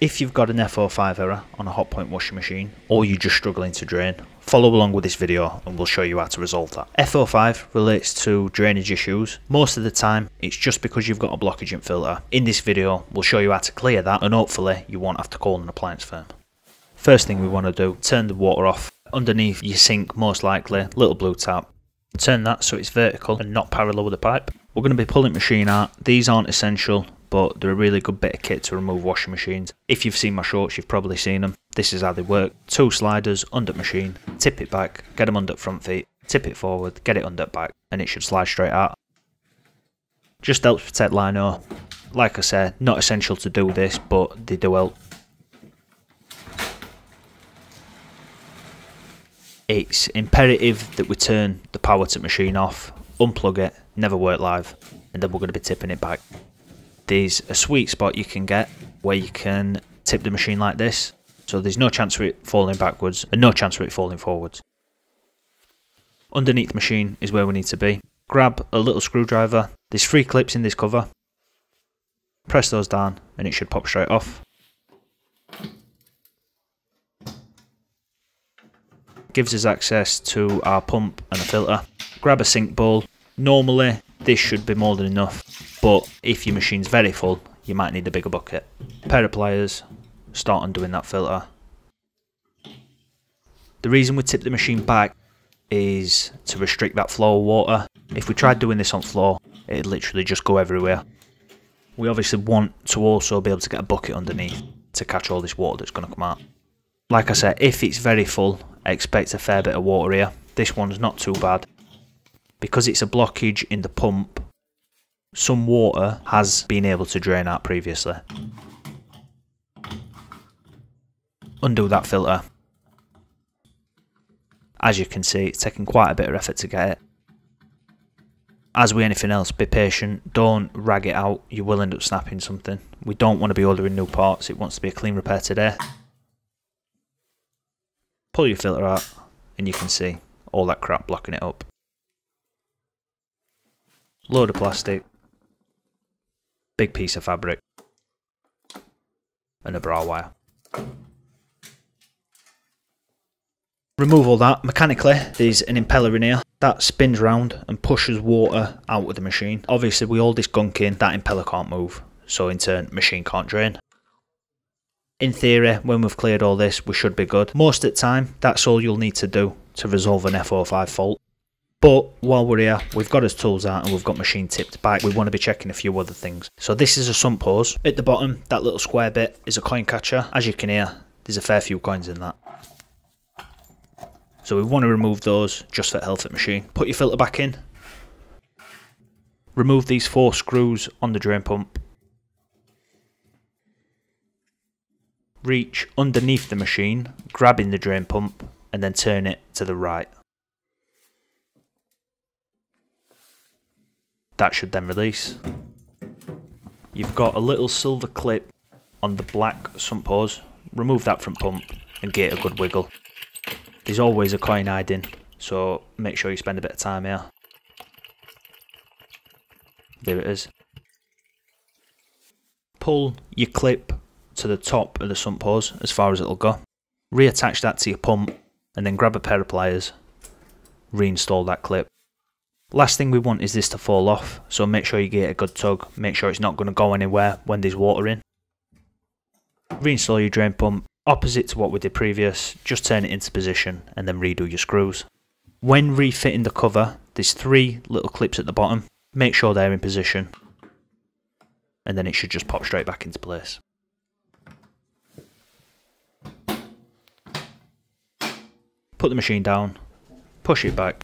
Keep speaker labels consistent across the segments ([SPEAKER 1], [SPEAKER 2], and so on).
[SPEAKER 1] If you've got an F05 error on a Hotpoint washing machine, or you're just struggling to drain, follow along with this video and we'll show you how to resolve that. F05 relates to drainage issues. Most of the time, it's just because you've got a blockage in filter. In this video, we'll show you how to clear that, and hopefully you won't have to call an appliance firm. First thing we want to do, turn the water off. Underneath your sink, most likely, little blue tap. Turn that so it's vertical and not parallel with the pipe. We're going to be pulling the machine out. These aren't essential, but they're a really good bit of kit to remove washing machines. If you've seen my shorts, you've probably seen them. This is how they work. 2 sliders under machine, tip it back, get them under front feet, tip it forward, get it under back, and it should slide straight out. Just helps protect lino. Like I said, not essential to do this, but they do help. It's imperative that we turn the power to the machine off, unplug it, never work live, and then we're going to be tipping it back. There's a sweet spot you can get where you can tip the machine like this, so there's no chance of it falling backwards and no chance of it falling forwards. Underneath the machine is where we need to be. Grab a little screwdriver. There's 3 clips in this cover. Press those down and it should pop straight off. Gives us access to our pump and a filter. Grab a sink bowl. Normally this should be more than enough, but if your machine's very full you might need a bigger bucket. Pair of pliers, start undoing that filter. The reason we tip the machine back is to restrict that flow of water. If we tried doing this on floor, it'd literally just go everywhere. We obviously want to also be able to get a bucket underneath to catch all this water that's going to come out. Like I said, if it's very full, expect a fair bit of water here. This one's not too bad. Because it's a blockage in the pump, some water has been able to drain out previously. Undo that filter. As you can see, it's taking quite a bit of effort to get it. As with anything else, be patient, don't rag it out, you will end up snapping something. We don't want to be ordering new parts, it wants to be a clean repair today. Pull your filter out and you can see all that crap blocking it up. Load of plastic, big piece of fabric, and a bra wire. Remove all that. Mechanically, there's an impeller in here that spins round and pushes water out of the machine. Obviously with all this gunk in, that impeller can't move, so in turn machine can't drain. In theory, when we've cleared all this, we should be good. Most of the time, that's all you'll need to do to resolve an F05 fault. But while we're here, we've got his tools out and we've got machine tipped back. We want to be checking a few other things. So this is a sump hose. At the bottom, that little square bit is a coin catcher. As you can hear, there's a fair few coins in that. So we want to remove those just for health at machine. Put your filter back in. Remove these 4 screws on the drain pump. Reach underneath the machine, grabbing the drain pump, and then turn it to the right. That should then release. You've got a little silver clip on the black sump hose. Remove that from pump and give it a good wiggle. There's always a coin hiding, so make sure you spend a bit of time here. There it is. Pull your clip to the top of the sump hose as far as it'll go. Reattach that to your pump and then grab a pair of pliers. Reinstall that clip. Last thing we want is this to fall off, so make sure you give it a good tug. Make sure it's not going to go anywhere when there's water in. Reinstall your drain pump. Opposite to what we did previous, just turn it into position and then redo your screws. When refitting the cover, there's 3 little clips at the bottom. Make sure they're in position and then it should just pop straight back into place. Put the machine down, push it back,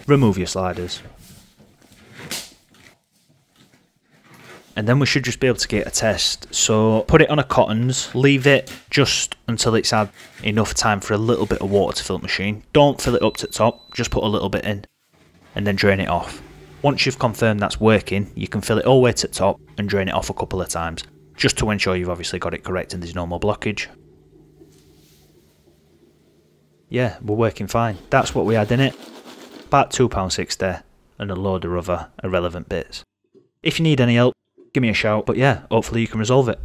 [SPEAKER 1] remove your sliders, and then we should just be able to get a test. So put it on a cottons, leave it just until it's had enough time for a little bit of water to fill the machine. Don't fill it up to the top, just put a little bit in and then drain it off. Once you've confirmed that's working, you can fill it all the way to the top and drain it off a couple of times, just to ensure you've obviously got it correct and there's no more blockage. Yeah, we're working fine. That's what we had in it. About £2.60 and a load of other irrelevant bits. If you need any help, give me a shout. But yeah, hopefully you can resolve it.